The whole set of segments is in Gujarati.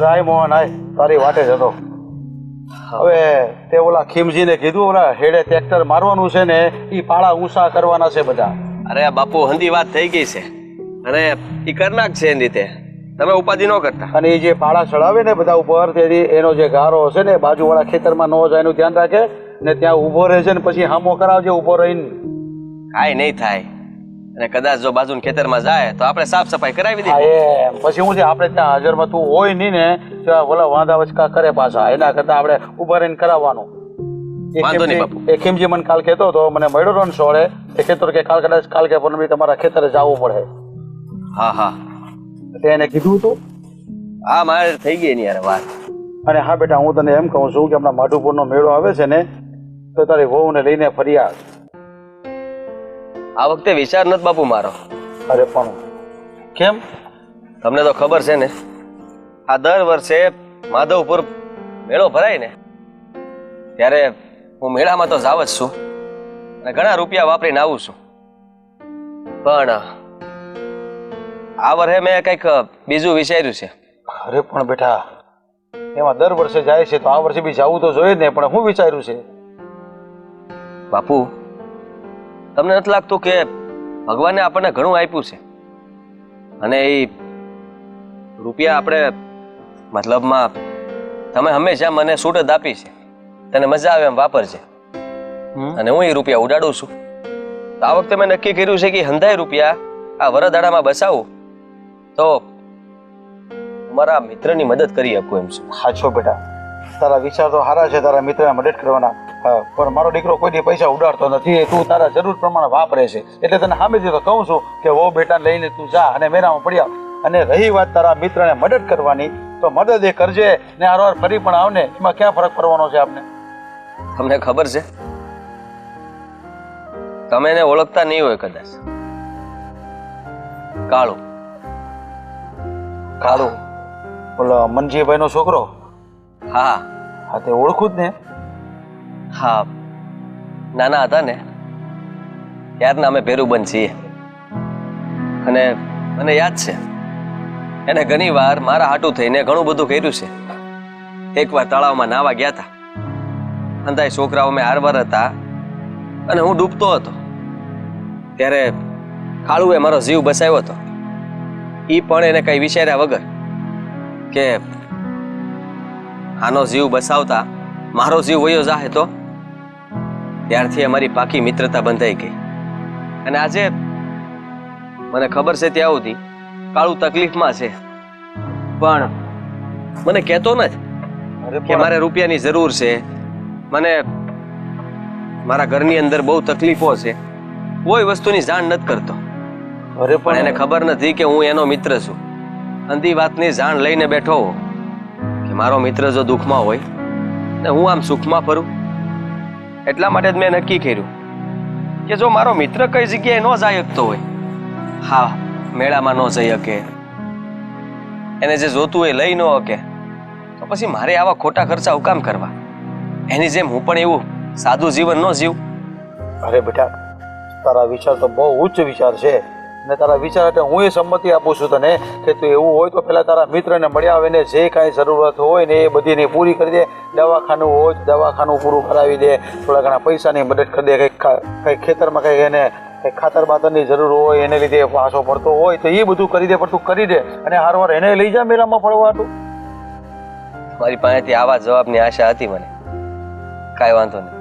રાય મોહન આય તારી વાટે જ હતો. હવે તે ઓલા ખીમજીને કીધું ઓલા હેડે ટ્રેક્ટર મારવાનું છે ને એ પાળા ઊંચા કરવાના છે બધા. અરે બાપુ હંધી વાત થઈ ગઈ છે અને ઈ કરનાક છે એની રીતે તમે ઉપાધિ ન કરતા. અને એ જે પાળા ચડાવે ને બધા ઉપર તેથી એનો જે ગારો હશે ને બાજુવાળા ખેતરમાં ન જાય એનું ધ્યાન રાખે ને ત્યાં ઊભો રહે છે ને પછી હામો કરાવજે ઊભો રહીને. કાંઈ નહીં થાય અને કદાચ જો બાજુના ખેતરમાં જાય તો આપણે સાફ સફાઈ કરાવી હા દઈએ. એમ પછી હું છે આપણે ત્યાં હાજરમાં તું હોય નહીં ને ત્યાં ઓલા વાંધા વચકા કરે પાછા એના કરતા આપણે ઊભા રહીને કરાવવાનું. વાંધો નહીં બાપુ. એ ખીમજી મને કાલ કહેતો હતો મને મળ્યો હતો ને સોળે એ કહેતો કે કાલ કદાચ કાલ કે પૂનમ તમારા ખેતરે જવું પડે. હા હા એને કીધું હતું. હા મારે થઈ ગઈ એની યાર વાત. અને હા બેટા હું તને એમ કહું છું કે હમણાં માધુપુરનો મેળો આવે છે ને તો તારી વહુને લઈને ફરી આવ. આ વખતે વિચાર નથી બાપુ મારો. અરે પણ કેમ? તમને તો ખબર છે ને આ દર વર્ષે માધવપુર મેળો ભરાય ને ત્યારે હું મેળામાં તો જાવ જ છું અને ઘણા રૂપિયા વાપરીને આવું છું. પણ આ વર્ષે મેં કંઈક બીજું વિચાર્યું છે. અરે પણ બેટા એમાં દર વર્ષે જાય છે તો આ વર્ષે બી જવું તો જોઈએ જ ને. પણ હું વિચાર્યું છે બાપુ તમને નથી લાગતું કે ભગવાને આપણને ઘણું આપ્યું છે અને એ રૂપિયા આપણે મતલબમાં તમે હંમેશા મને છૂટ જ આપી છે તને મજા આવે એમ વાપરજે અને હું એ રૂપિયા ઉડાડું છું. તો આ વખતે મેં નક્કી કર્યું છે કે હંધાય રૂપિયા આ વરદાડામાં બસાવું તો મારા મિત્રની મદદ કરી શકું એમ છું. સાચો બેટા તારા વિચાર તો સારા છે તારા મિત્રને મદદ કરવાના. પણ મારો દીકરો કોઈ દી પૈસા ઉડાડતો નથી. તું તારા જરૂર પ્રમાણે વાપરે છે એટલે તને સામેથી તો કહું છું કે વો બેટાને લઈને તું જા અને મેળામાં પડી આવ. અને રહી વાત તારા મિત્રને મદદ કરવાની તો મદદ એ કરજે ને હારવાર ફરી પણ આવને એમાં ક્યાં ફરક પડવાનો છે આપને? તમને ખબર છે તમે એને ઓળખતા નહીં હોય કદાચ. કાળુ કાળુ ઓલો મનજીભાઈ નો છોકરો. હા હા તે ઓળખું જ ને. હા નાના હતા ને ત્યારના અમે ભેરુબંધ છીએ અને મને યાદ છે એને ઘણી વાર મારા હાટું થઈને ઘણું બધું કર્યું છે. એકવાર તળાવમાં નાવા ગયા હતા અંધાય છોકરાઓ મેં હારવાર હતા અને હું ડૂબતો હતો ત્યારે કાળુએ મારો જીવ બચાવ્યો હતો. એ પણ એને કઈ વિચાર્યા વગર કે આનો જીવ બચાવતા મારો જીવ વયો જાહે તો ત્યારથી અમારી પાકી મિત્રતા બંધાઈ ગઈ. અને આજે મને ખબર છે ત્યાં સુધી કાળુ તકલીફમાં છે પણ મને કહેતો નથી કે મારે રૂપિયાની જરૂર છે, મને મારા ઘરની અંદર બહુ તકલીફો છે, કોઈ વસ્તુની જાણ નથી કરતો. અરે પણ એને ખબર નથી કે હું એનો મિત્ર છું. અંધી વાતની જાણ લઈને બેઠો હો કે મારો મિત્ર જો દુઃખમાં હોય ને હું આમ સુખમાં ફરું. એટલા માટે જ મેં નક્કી કર્યું કે જો મારો મિત્ર કઈ જગ્યાએ ન જઈ શકતો હોય, હા મેળામાં ન જઈ શકે, એને જે જોતું હોય લઈ ન શકે, તો પછી મારે આવા ખોટા ખર્ચા હુકામ કરવા? એની જેમ હું પણ એવું સાદું જીવન ન જીવું. અરે બેટા તારા વિચાર તો બહુ ઉચ્ચ વિચાર છે અને તારા વિચાર માટે હું એ સંમતિ આપું છું તને કે તું એવું હોય તો પેલા તારા મિત્રને મળ્યા આવીને જે કાંઈ જરૂરત હોય ને એ બધી એની પૂરી કરી દે. દવાખાનું હોય તો દવાખાનું પૂરું કરાવી દે, થોડા ઘણા પૈસાની મદદ કરી દે, કંઈક ખેતરમાં કંઈક એને કંઈક ખાતર બાતરની જરૂર હોય એને લીધે પાછો પડતો હોય તો એ બધું કરી દે. પણ તું કરી દે અને હારવાર એને લઈ જા મેળામાં ફરવા. તું મારી પાસેથી આવા જવાબની આશા હતી મને. કાંઈ વાંધો નહીં,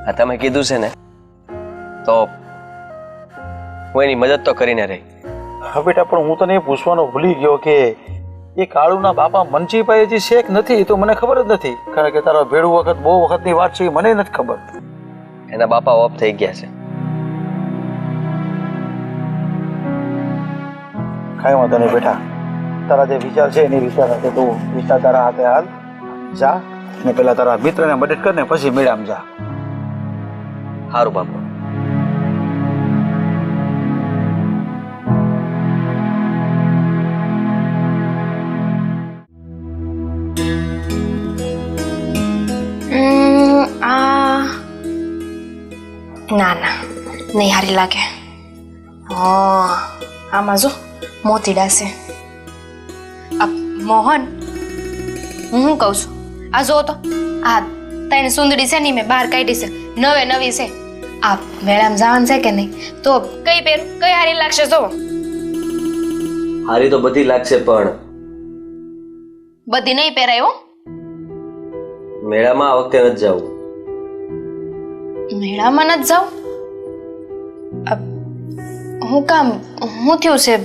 આ તમે કીધું છે ને તો હું એની મદદ તો કરીને રહી. હા બેટા પણ હું તને એ પૂછવાનું ભૂલી ગયો કે એ કાળુના બાપા મનજીભાઈ હજી શેખ નથી તો મને ખબર જ નથી. કારણ કે તારા ભેડું વખત બહુ વખતની વાત છે એ મને નથી ખબર. એના બાપા ઓફ થઈ ગયા છે. કાંઈ વાંધો નહીં બેટા, તારા જે વિચાર છે એની વિચાર હશે તું વિચાર તારા હાથે હાલ જા ને પેલા તારા મિત્રને મદદ કર ને પછી મેળામાં જા. સારું બાપુ. ના ના નહીં હારી લાગે. આમાં જો મોતીડા છે. મોહન હું શું કહું છું આ જો તો આ તને સુંદરી છે ને મેં બહાર કાઢી છે નવે નવી છે આ મેળામાં જવાનું છે કે નહીં તો કઈ પહેરું કઈ હારી લાગશે જો હારી તો બધી લાગશે પણ બધી નહીં પહેરાય હો મેળામાં આ વખતે નથી જવું. મેળામાં નથી જાવ હું કામ હું થયું છે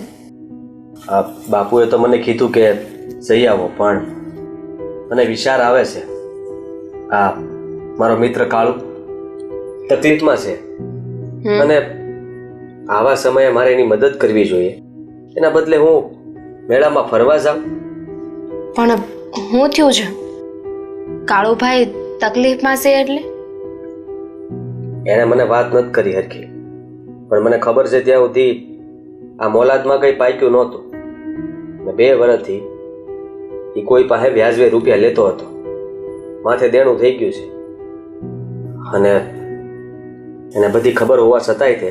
આ બાપુએ તો મને કીધું કે જઈ આવો પણ મને વિચાર આવે છે. આ મારો મિત્ર કાળુ તકલીફમાં છે અને આવા સમયે મારે એની મદદ કરવી જોઈએ. એના બદલે હું મેળામાં ફરવા જાઉં. પણ હું થયું છે કાળુભાઈ તકલીફમાં છે એટલે એણે મને વાત નથી કરી હરખી પણ મને ખબર છે ત્યાં સુધી આ મોલાદમાં કંઈ પાક્યું નહોતું. 2 વર્ષથી એ કોઈ પાસે વ્યાજવે રૂપિયા લેતો હતો. માથે દેણું થઈ ગયું છે અને એને બધી ખબર હોવા છતાંય તે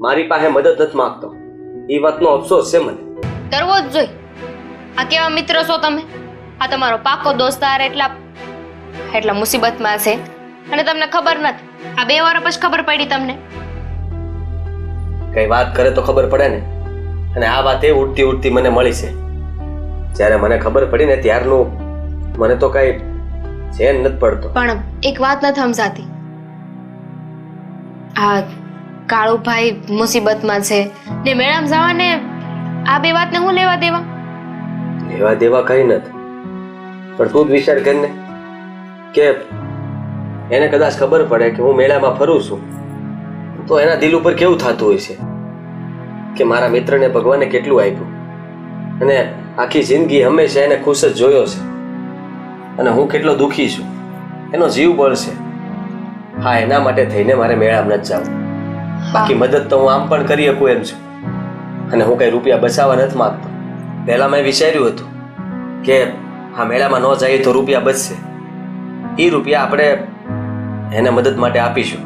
મારી પાસે મદદ નથી માંગતો. એ વાતનો અફસોસ છે મને. કરવો જ જોઈએ. આ કેવા મિત્ર છો તમે? આ તમારો પાકો દોસ્તાર એટલા મુસીબતમાં છે અને તમને ખબર નથી. આ 2 વર્ષ પછી ખબર પડી તમને. કઈ વાત કરે તો ખબર પડે ને. અને આ વાત એ ઉડતી ઉડતી મને મળી છે. જ્યારે મને ખબર પડી ને ત્યારનું મને તો કઈ ચેન નથી પડતો. પણ એક વાત નથી સમજાતી. આ કાળુભાઈ મુસીબતમાં છે ને મેળામાં જવાને આ 2 વાતને હું લેવા દેવા કઈ નથી. પણ તું જ વિચાર કરીને કે એને કદાચ ખબર પડે કે હું મેળામાં ફરું છું તો એના દિલ ઉપર કેવું થતું હોય છે કે મારા મિત્રને ભગવાને કેટલું આપ્યું અને આખી જિંદગી હંમેશા એને ખુશ જ જોયો છે અને હું કેટલો દુઃખી છું. એનો જીવ બળશે. હા, એના માટે થઈને મારે મેળામાં નથી જવું. બાકી મદદ તો હું આમ પણ કરી શકું એમ છું અને હું કઈ રૂપિયા બચાવવા નથી માંગતો. પહેલા મેં વિચાર્યું હતું કે આ મેળામાં ન જઈએ તો રૂપિયા બચશે. એ રૂપિયા આપણે એને મદદ માટે આપીશું.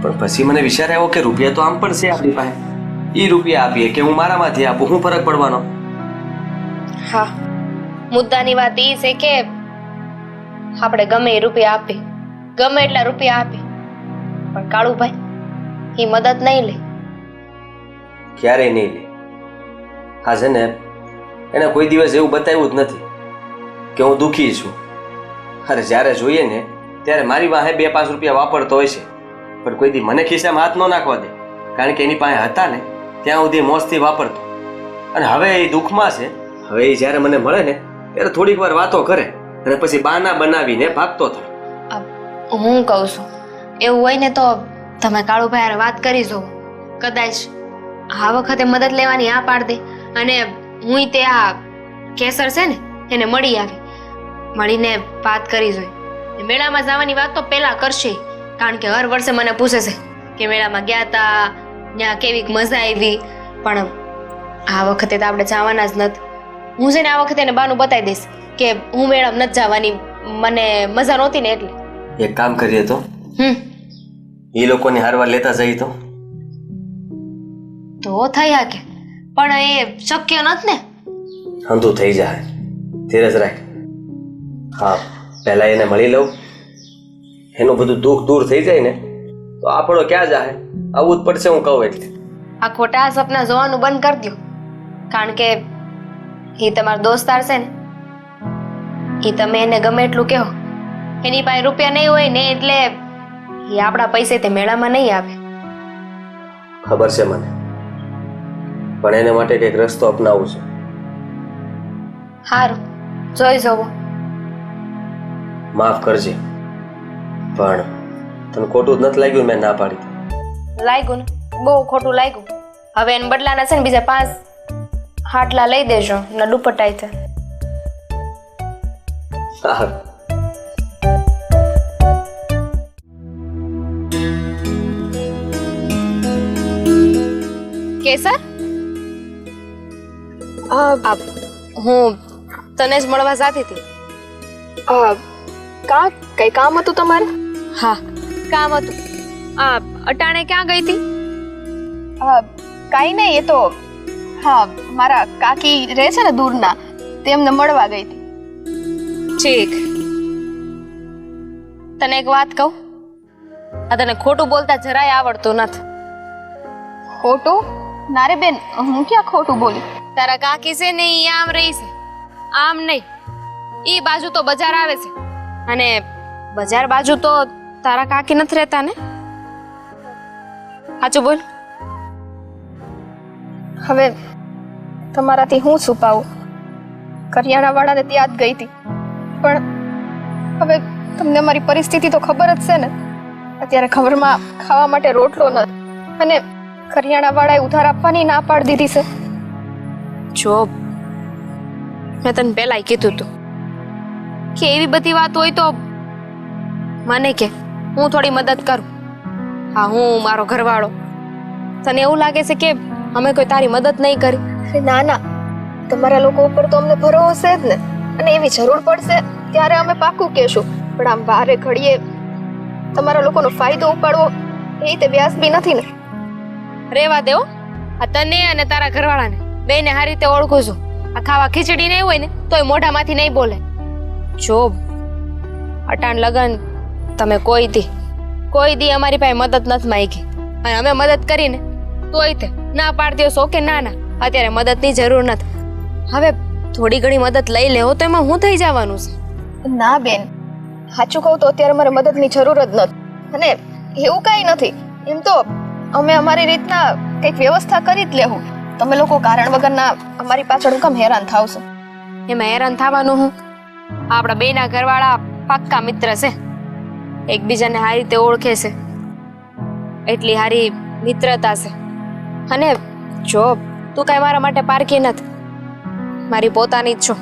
પણ પછી મને વિચાર આવ્યો કે રૂપિયા તો આમ પણ છે આપણી પાસે. એ રૂપિયા આપીએ કે હું મારામાંથી આપું, શું ફરક પડવાનો? હા, મુદ્દાની વાત એ છે કે આપણે ગમે એ રૂપિયા આપી, ગમે એટલા રૂપિયા આપી, પણ કાળુભાઈ એ મદદ નહીં લે. ક્યારેય નહીં લે. હા છે ને, એને કોઈ દિવસ એવું બતાવ્યું જ નથી કે હું દુઃખી છું. અરે જ્યારે જોઈએ ને ત્યારે મારી વાહે 2-5 રૂપિયા વાપરતો હોય છે પણ કોઈ દી મને ખિસ્સામાં હાથ ન નાખવા દે. કારણ કે એની પાસે હતા ને ત્યાં સુધી મોજથી વાપરતો. અને હવે એ દુઃખમાં છે. હવે એ જ્યારે મને મળે ને ત્યારે થોડીક વાર વાતો કરે અને પછી બહાના બનાવીને ભાગતો થાય. હું કહું છું એવું હોય ને તો તમે કાળુભાઈ હારે વાત કરી જુઓ. કદાચ આ વખતે મદદ લેવાની આ પાડ દે અને હું તે આ કેસર છે ને એને મળી આવી, મળીને વાત કરી જોઈ. મેળામાં જવાની વાત તો પહેલા કરશે કારણ કે હર વર્ષે મને પૂછે છે કે મેળામાં ગયા તા, ત્યાં કેવીક મજા આવી. પણ આ વખતે તો આપણે જવાના જ નથી. હું છે ને આ વખતે એને બાનું બતાવી દઈશ કે હું મેળામાં નથી જવાની, મને મજા નહોતી ને એટલે. એક કામ કરીએ તો એ લોકોને હારવાર લેતા જઈએ તો થઈ શકે પણ એ શક્ય નથી ને. અંધું થઈ જાય. ધીરજ રાખ. હા, પહેલા એને મળી લઉં, એનું બધું દુઃખ દૂર થઈ જાય ને તો આપણો ક્યાં જાય. આવું જ પડશે હું કહું એટલે. આ ખોટા સપના જોવાનું બંધ કરી દો કારણ કે એ તમારો દોસ્તાર છે ને, એ તમે એને ગમે એટલું કહો એની પાસે રૂપિયા નહીં હોય ને એટલે એ આપણા પૈસે તે મેળામાં નહીં આવે. ખબર છે મને, પણ એને માટે કંઈક રસ્તો અપનાવવું છે. સારું, જોઈ જવો. માફ કરજે પણ તને ખોટું જ નથી લાગ્યું મેં ના પાડી? લાગ્યું ને, બહુ ખોટું લાગ્યું. હવે એને બદલાના છે ને બીજા 5 હાટલા લઈ દેજો ને દુપટ્ટા છે. હા. કેસર, હું તને જ મળવા જતી હતી. કઈ કામ હતું તમારે? હા, કામ હતું. અટાણે ક્યાં ગઈ હતી? કાઈ નહીં, એ તો હા મારા કાકી રહે છે ને દૂરના, તેમને મળવા ગઈ હતી. ઠીક. તને એક વાત કહું, આ તને ખોટું બોલતા જરાય આવડતું નથી. ખોટું? ના રે બેન, હું ક્યાં ખોટું બોલી? તારા કાકી છે ને ઈ આમ રહી છે, આમ નહીં. ઈ બાજુ તો બજાર આવે છે અને બજાર બાજુ તો તારા કાકી નથી રહેતા ને? સાચું બોલ. હવે તમારાથી હું છુપાવું? કરિયાણાવાળાને ત્યાં જ ગઈ હતી, પણ હવે તમને અમારી પરિસ્થિતિ તો ખબર જ છે ને. અત્યારે ઘરમાં ખાવા માટે રોટલો નથી અને કરિયાણાવાળાએ ઉધાર આપવાની ના પાડી દીધી છે. જો મેં તને પહેલાંય કીધું હતું કે એવી બધી વાત હોય તો મને કે હું થોડી મદદ કરું. હા, હું મારો ઘરવાળો. તને એવું લાગે છે કે અમે કોઈ તારી મદદ નહીં કરી? અરે ના ના, તમારા લોકો ઉપર તો અમને ભરોસો છે જ ને, અને એવી જરૂર પડશે ત્યારે અમે પાકું કહેશું. પણ આમ વારે ઘડીએ તમારા લોકોનો ફાયદો ઉપાડવો એ રીતે વ્યાજબી નથી ને. રેવા દેવો. આ તને અને તારા ઘરવાળાને બેને સારી રીતે ઓળખું છું. આ ખાવા ખીચડી નહીં હોય ને તોય મોઢામાંથી નહીં બોલે. જો અટાણ લગન તમે કોઈ દી અમારી પાસે મદદ નથી માંગી અને અમે મદદ કરીને તોય તે ના પાડતી હશો કે ના અત્યારે મદદની જરૂર નથી. હવે થોડી ઘણી મદદ લઈ લેવો તો એમાં હું થઈ જવાનું છે? ના બેન, સાચું કહું તો અત્યારે મારે મદદની જરૂર જ નથી. અને એવું કાંઈ નથી, એમ તો અમે અમારી રીતના કંઈક વ્યવસ્થા કરી જ લેવું. તમે લોકો કારણ વગરના અમારી પાછળ હું કેમ હેરાન થાવ છો? એમાં હેરાન થવાનું હું? આપણા બેના ઘરવાળા પાક્કા મિત્ર છે, એકબીજાને સારી રીતે ઓળખે છે, એટલી સારી મિત્રતા છે. અને જો તું કાંઈ મારા માટે પારકી નથી, મારી પોતાની જ છો,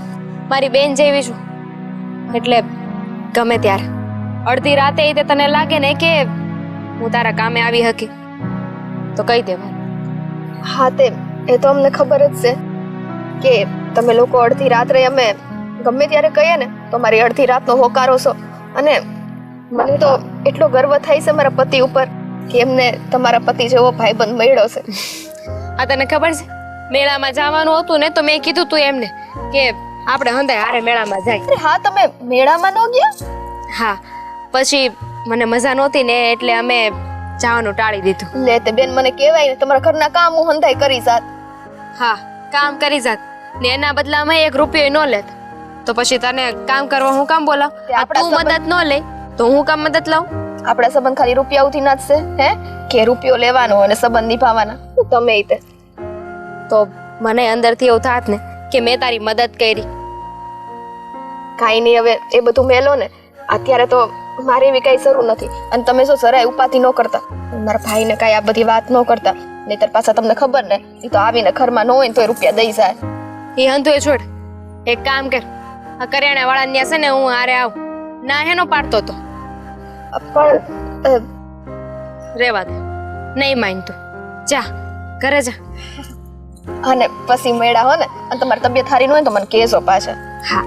મારી બેન જેવી છું. એટલે ગમે ત્યારે અડધી રાતે તે તને લાગે ને કે હું તારા કામે આવી હકી તો કહી દેવાનું. હા, એ તો અમને ખબર જ છે કે તમે લોકો અડધી રાત્રે અમે ગમે ત્યારે કહીએ ને તો મારી અડધી રાતનો હોકારો છો. અને મને તો એટલો ગર્વ થાય છે મારા પતિ ઉપર કે એમને તમારા પતિ જેવો ભાઈબંધ મળ્યો છે. આ તને ખબર છે, મેળામાં જવાનું હતું ને તો મેં કીધું તું એમને કે આપણે હંધાય હારે મેળામાં જાય. અરે હા, તમે મેળામાં ન ગયા? હા, પછી મને મજા નહોતી ને એટલે અમે જવાનું ટાળી દીધું. લે તે બેન, મને કહેવાય ને તમારા ઘરના કામ હું હંધાઈ કરી જાત. હા, કામ કરી જાત ને એના બદલામાં 1 રૂપિયો ન લેત તો પછી તને કામ કરવા હું કામ બોલાવ? તું મદદ ન લે તો હું કામ મદદ લાવું? આપણા સંબંધ ખાલી રૂપિયાથી ના જ છે હે કે રૂપિયો લેવાનો અને સંબંધ નિભાવવાના? તમે તે તો મને અંદરથી એવું થાત ને કે મેં તારી મદદ કરી. કાંઈ નહીં, હવે એ બધું મેલો ને. અત્યારે તો મારે એવી કાંઈ જરૂર નથી. અને તમે જો જરાય ઉપાધિ ન કરતા, મારા ભાઈને કાંઈ આ બધી વાત ન કરતા, નહીંતર પાછા તમને ખબર ને એ તો આવીને ઘરમાં ન હોય ને તો રૂપિયા દઈ જાય. એ હંધુએ છોડ, એક કામ કર, આ કરિયાણા વાળા ત્યાં છે ને હું હારે આવું ના હેનો પાડતો તો પણ રેવા દે, નહીં માનતું. જા ઘરે જા. અને પછી મેળા હો ને અને તમારી તબિયત સારી ન હોય તો મને કહેજો પાછા. હા.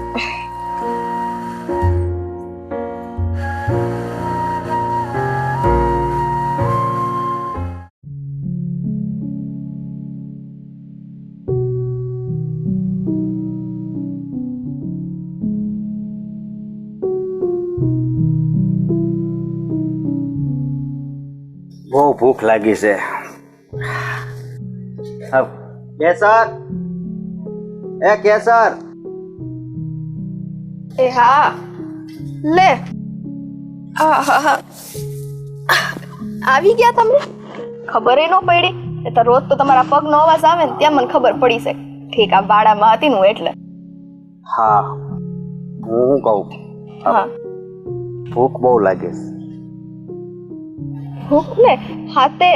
બહુ ભૂખ લાગી છે. કેસર, એ કેસર. એ હા, લે. આવી ગયા તમે? ખબર ન પડી? એ તો રોજ તો તમારા પગનો અવાજ આવે ને ત્યાં મને ખબર પડી છે. ઠીક, આ વાડામાં હતી ને એટલે. હા, હું કહું, હા, ભૂખ બહુ લાગી છે. ભૂખ ને? હા તે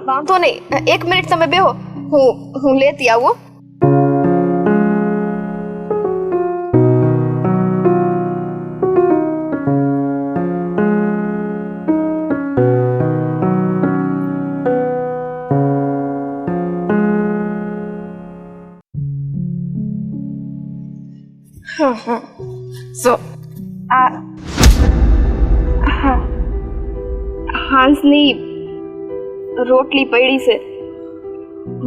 વાંધો નહીં, 1 મિનિટ તમે બેહો, હું લેતી આવું. સો આ હાંસની રોટલી પડી છે.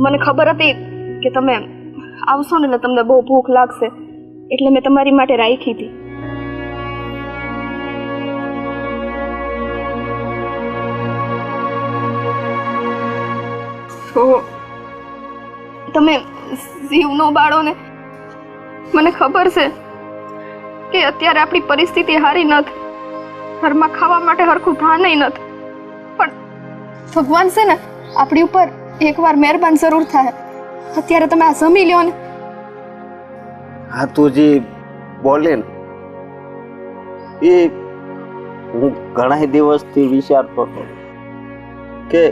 મને ખબર હતી કે તમે આવશો ને એટલે તમને બહુ ભૂખ લાગશે એટલે મેં તમારી માટે રાખી હતી. તો તમે જીવનો બાળો ને મને ખબર છે કે અત્યારે આપણી પરિસ્થિતિ સારી નથી, ઘરમાં ખાવા માટે હરખું ધાનય નથી, પણ ભગવાન છે ને આપણી ઉપર એકવાર મહેરબાન જરૂર થાય. અત્યારે તમે આ જમી લ્યો ને. હા તું જે બોલે ને એ હું ઘણા દિવસથી વિચારતો હતો કે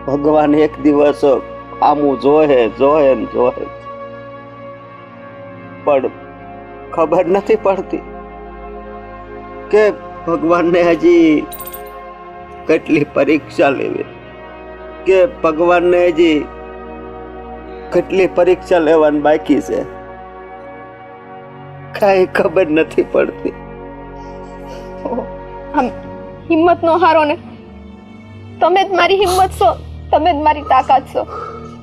ભગવાન એક દિવસ આમું જોહે જોહે ને જોહે, પણ ખબર નથી પડતી કે ભગવાનને હજી કેટલી પરીક્ષા લેવી, કે ભગવાનને હજી કેટલી પરીક્ષા લેવાની બાકી છે, કઈ ખબર નથી પડતી. આમ હિંમત નો હારો ને. તમે જ મારી હિંમત છો, તમે જ મારી તાકાત છો.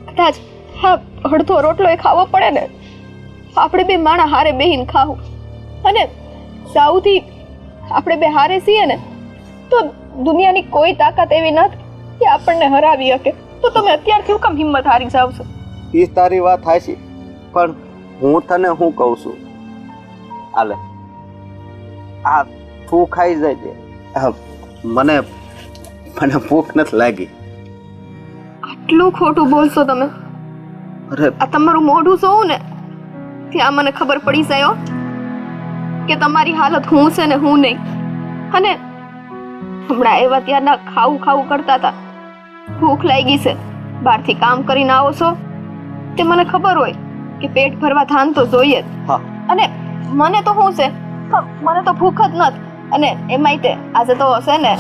કદાચ હા અડધો રોટલો એ ખાવો પડે ને, આપણે બે માણા હારે બેહીને ખાવું, અને સૌથી આપણે બે હારે છીએ ને તો દુનિયાની કોઈ તાકાત એવી નથી કે આપણને હરાવી શકે. તો તમે અત્યારથી હું કેમ હિંમત હારી જાવ છો? એ તારી વાત હાચી, પણ હું તને શું કહું છું, આલે આ તું ખાઈ જાય. મને મને ભૂખ નથી લાગી. આટલું ખોટું બોલશો તમે? અરે આ તમારું મોઢું જોવું ને ત્યાં મને ખબર પડી જાય કે તમારી હાલત હું છે ને હું નહીં. અને હમણાં એવા ત્યારના ખાવું ખાવું કરતા હતા, ભૂખ લાગી છે, બહારથી કામ કરીને આવો છો, તે મને ખબર હોય કે પેટ ભરવા ધાન તો જોઈએ જ. હા અને મને તો શું છે, મને તો ભૂખ જ નથી. અને એમાંય તે આજે તો છે ને,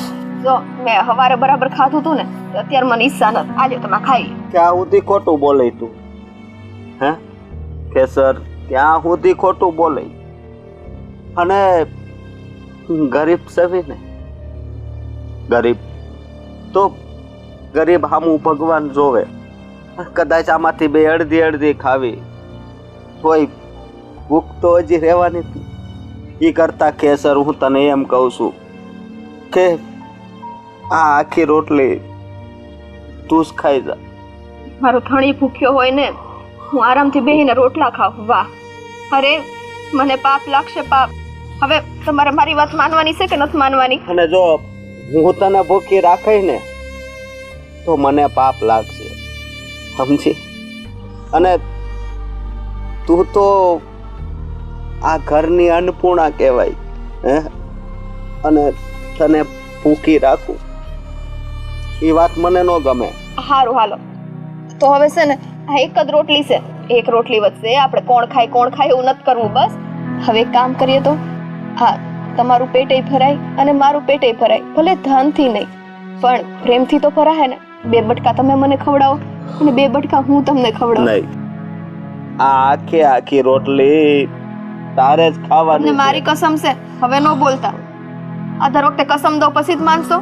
જો મેં સવારે બરાબર ખાધું હતું ને તો અત્યારે મને ઈચ્છા નથી. આજે તમે ખાઈ. ક્યાં સુધી ખોટું બોલે તું? હે કેસર, ક્યાં સુધી ખોટું બોલે? અને ગરીબ સવી ને, ગરીબ તો ગરીબ હામું ભગવાન જોવે. કદાચ આમાંથી બે અડધી અડધી ખાવી તોય ભૂખ તો હજી રહેવાની હતી. એ કરતા કેસર હું તને એમ કહું છું કે આ આખી રોટલી તું જ ખાઈ જા. મારો ધણી ભૂખ્યો હોય ને હું આરામથી બેહીને રોટલા ખાઉં. વાહ! અરે મને પાપ લાગશે, પાપ. હવે તમારે મારી વાત માનવાની છે કે નથી માનવાની? અને જો હું તને ભૂખી રાખી ને તો મને પાપ લાગશે, સમજી? અને તું તો આ ઘરની અન્નપૂર્ણા કહેવાય, હે? અને તને ભૂખી રાખું એ વાત મને ન ગમે. હારું હાલો, તો હવે છે ને આ એક જ રોટલી છે, એક રોટલી વધશે. આપણે કોણ ખાય એવું નથી કરવું. બસ હવે એક કામ કરીએ તો, હા તમારું પેટેય ભરાય અને મારું પેટેય ભરાય. ભલે ધનથી નહીં પણ પ્રેમથી તો ભરાય ને. 2 બટકા તમે મને ખવડાવો અને 2 બટકા હું તમને ખવડાવું. નહીં, આ આખી રોટલી તારે જ ખાવાની તમને છે. મારી કસમ છે, હવે ન બોલતા. આ દર વખતે કસમ દો પછી જ માનશો.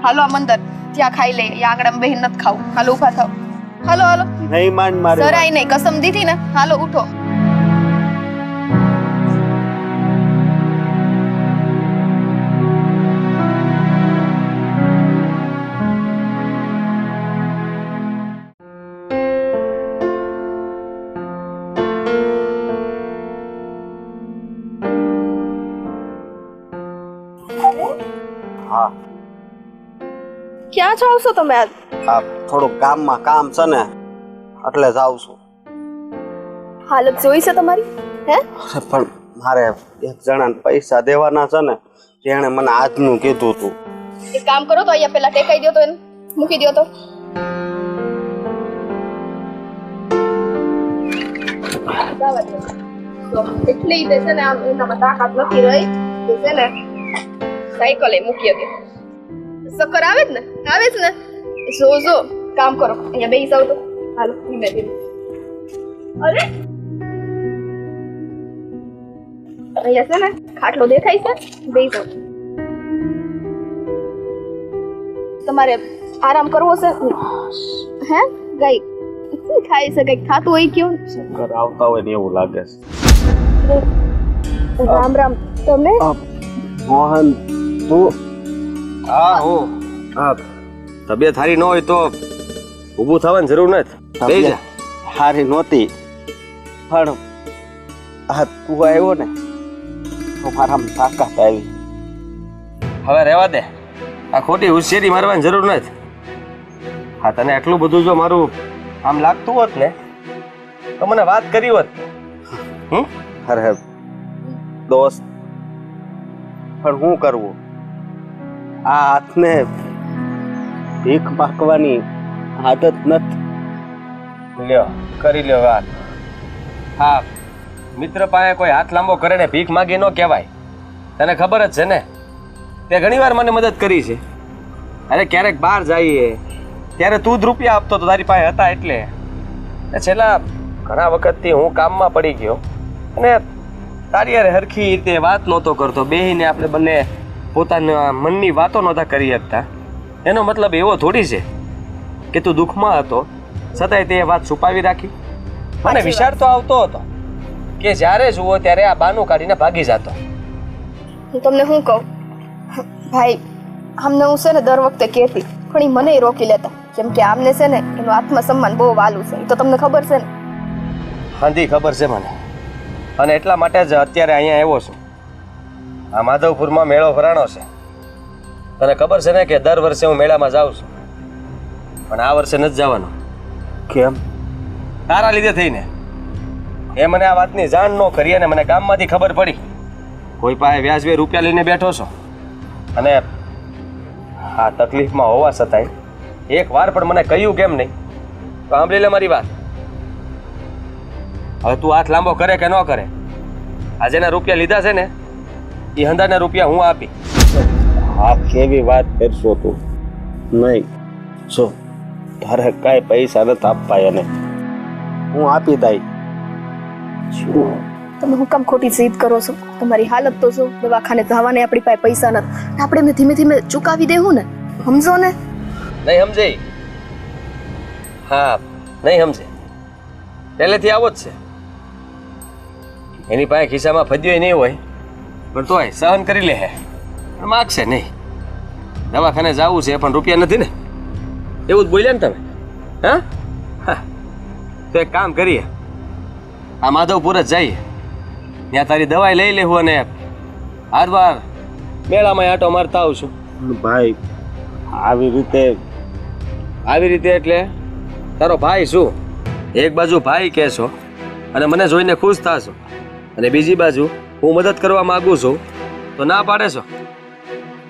હાલો આમ અંદર ત્યાં ખાઈ લે. એ આંગણામાં બેહીને નથી ખાવું. હાલો ઊભા થાવ. હાલો હાલો. નહીં માન મારી વાત. જરાય નહીં, કસમ દીધી ને. હાલો ઉઠો. હા, ક્યાં જાવ છો તમે આજ? આ થોડુંક ગામમાં કામ છે ને એટલે જાઉં છું. હાલત જોઈ છે તમારી? હે? પણ મારે એક જણાને પૈસા દેવાના છે ને, જેણે મને આજનું કીધું હતું. એક કામ કરો તો અહીંયા પેલા ટેકાઈ દો તો એને મૂકી દો તો. એટલી તે છે ને આમ એનામાં તાકાત નથી રહી તે છે ને સાયકલ એ મૂકી હતી. ચક્કર આવે જ ને? આવે જ ને? જો કામ કરો, અહીંયા બેસી જાવ તો. હાલો ધીમે ધીમે. અરે અહીંયા છે ને ખાટલો દેખાય છે, બેસી જાવ. તમારે આરામ કરવો છે? હે ગઈ શું થાય છે? કઈક થતું હોય કયો? ચક્કર આવતા હોય ને એવું લાગે છે. રામ રામ. તમે મોહન તું હા હું હા તબિયત સારી ન હોય તો ઊભું થવાની જરૂર નથી બેસી જા. હારી નહોતી પણ આ તું આવ્યો ને તો મારામાં તાકાત આવી. હવે રહેવા દે આ ખોટી હોશિયારી મારવાની જરૂર નથી. હા તને આટલું બધું જો મારું આમ લાગતું હોત ને તો મને વાત કરી હોત. અરે દોસ્ત પણ શું કરવું, આ હાથને ભીખ માગવાની આદત નથી. લ્યો કરી લ્યો વાત. હા મિત્ર પાસે કોઈ હાથ લાંબો કરે ને ભીખ માગી ન કહેવાય. તને ખબર જ છે ને તે ઘણીવાર મને મદદ કરી છે. અરે ક્યારેક બહાર જઈએ ત્યારે તું જ રૂપિયા આપતો તો તારી પાસે હતા એટલે. ને છેલ્લા ઘણા વખતથી હું કામમાં પડી ગયો અને તારી યાર હરખી રીતે વાત નહોતો કરતો. બેહીને આપણે બંને પોતાના મનની વાતો નહોતા કરી શકતા. એનો મતલબ એવો થોડી છે કે તું દુઃખમાં હતો છતાંય તે વાત છુપાવી રાખી. મને વિચાર તો આવતો હતો કે જ્યારે જુઓ ત્યારે આ બાનું કાઢીને ભાગી જતો. હું તમને શું કહું ભાઈ, આમને હું છે ને દર વખતે કહેતી પણ એ મને રોકી લેતા, કેમ કે આમને છે ને એનું આત્મસન્માન બહુ વાલું છે. એ તો તમને ખબર છે ને. હાંધી ખબર છે મને, અને એટલા માટે જ અત્યારે અહીંયા આવ્યો છું. આ માધવપુરમાં મેળો ભરાણો છે. તને ખબર છે ને કે દર વર્ષે હું મેળામાં જાઉં છું, પણ આ વર્ષે નથી જવાનો. કેમ? તારા લીધે થઈને. એ મને આ વાતની જાણ ન કરી અને મને ગામમાંથી ખબર પડી. કોઈ પાસે વ્યાજબી રૂપિયા લઈને બેઠો છો અને આ તકલીફમાં હોવા છતાંય એક વાર પણ મને કહ્યું કેમ નહીં? તો સાંભળી લે મારી વાત. હવે તું હાથ લાંબો કરે કે ન કરે, આ જેના રૂપિયા લીધા છે ને એ હંધાના રૂપિયા હું આપી. આ કેવી વાત કરશો તું? નહીં જો તારે કાંઈ પૈસા નથી આપવા એને, હું આપી દઈ. તમે હું કામ ખોટી જીદ કરો છો? તમારી હાલત તો જો, દવાખાને જવાને આપણી પાસે પૈસા નથી, આપણે એમને ધીમે ધીમે ચૂકાવી દેવું ને, સમજો ને. નહીં સમજે? હા નહીં સમજે. પહેલેથી આવો જ છે. એની પાસે ખિસ્સામાં ફદ્યો નહીં હોય પણ તોય સહન કરી લે. પણ માગશે નહીં. દવાખાને જવું છે પણ રૂપિયા નથી ને, એવું જ બોલ્યા ને તમે? હા, તો એક કામ કરીએ, આ માધવપુર જ જઈએ, ત્યાં તારી દવાઈ લઈ લેવું અને હારવાર મેળામાં આંટો મારતા આવશું. ભાઈ આવી રીતે એટલે તારો ભાઈ શું? એક બાજુ ભાઈ કહેશો અને મને જોઈને ખુશ થાશો, અને બીજી બાજુ હું મદદ કરવા માંગુ છું તો ના પાડે છો.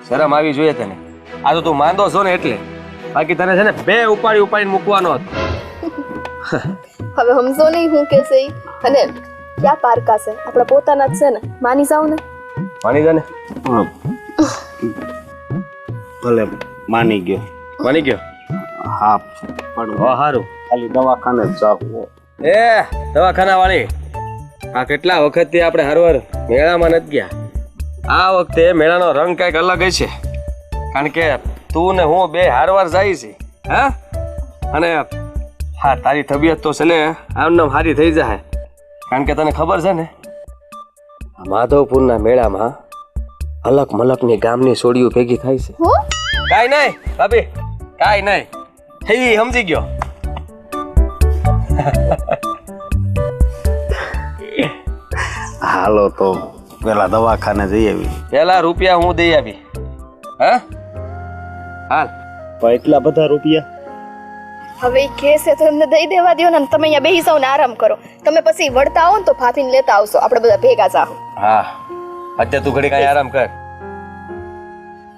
શરમ આવી જોઈએ તને. આ તો તું માંદો છો ને એટલે, બાકી તને છે ને બે ઉપાડીને મૂકવાનો હતો. હવે સમજો નહીં હું કે છે ઈ. અને ક્યાં પારકા છે, આપણા પોતાના જ છે ને, માની જાવ ને. માની જા ને. ભલે માની ગયો. માની ગયો? હા પણ સારું. ખાલી દવાખાને જ જાવ. એ દવાખાના વાળી, આ કેટલા વખતથી આપણે હરવાર મેળામાં નથી ગયા. આ વખતે મેળાનો રંગ કંઈક અલગ છે, કારણ કે તું ને હું બે હારવાર જાય છે. હા, અને હા તારી તબિયત તો છે ને આમને સારી થઈ જાય, કારણ કે તને ખબર છે ને આ માધવપુરના મેળામાં અલગ મલકની ગામની સોડીઓ ભેગી થાય છે. કાંઈ નહીં ભાભી, કાંઈ નહીં. થઈ સમજી ગયો. હાલો તો પેલા દવાખાને જઈ આવી. પેલા રૂપિયા હું દઈ આવી. હા હાલ. પણ એટલા બધા રૂપિયા હવે ઈ કહે છે તો એમને દઈ દેવા દો ને, અને તમે અહીંયા બેસી જાઓ ને આરામ કરો. તમે પછી વળતા આવો ને તો ભાભીને લેતા આવશો, આપણે બધા ભેગા જાઓ. હા અત્યારે તું ઘડી કાંઈ આરામ કર,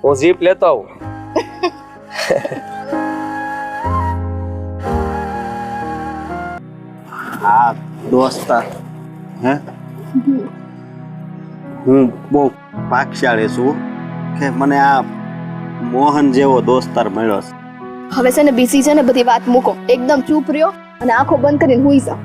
હું જીપ લેતો આવું. હા દોસ્તાર, હે હું બહુ ભાગ્યશાળી છું કે મને આ મોહન જેવો દોસ્તાર મળ્યો છે. હવે છે ને બીજી છે ને બધી વાત મૂકો, એકદમ ચૂપ રહ્યો અને આંખો બંધ કરીને હુઈ જાઓ.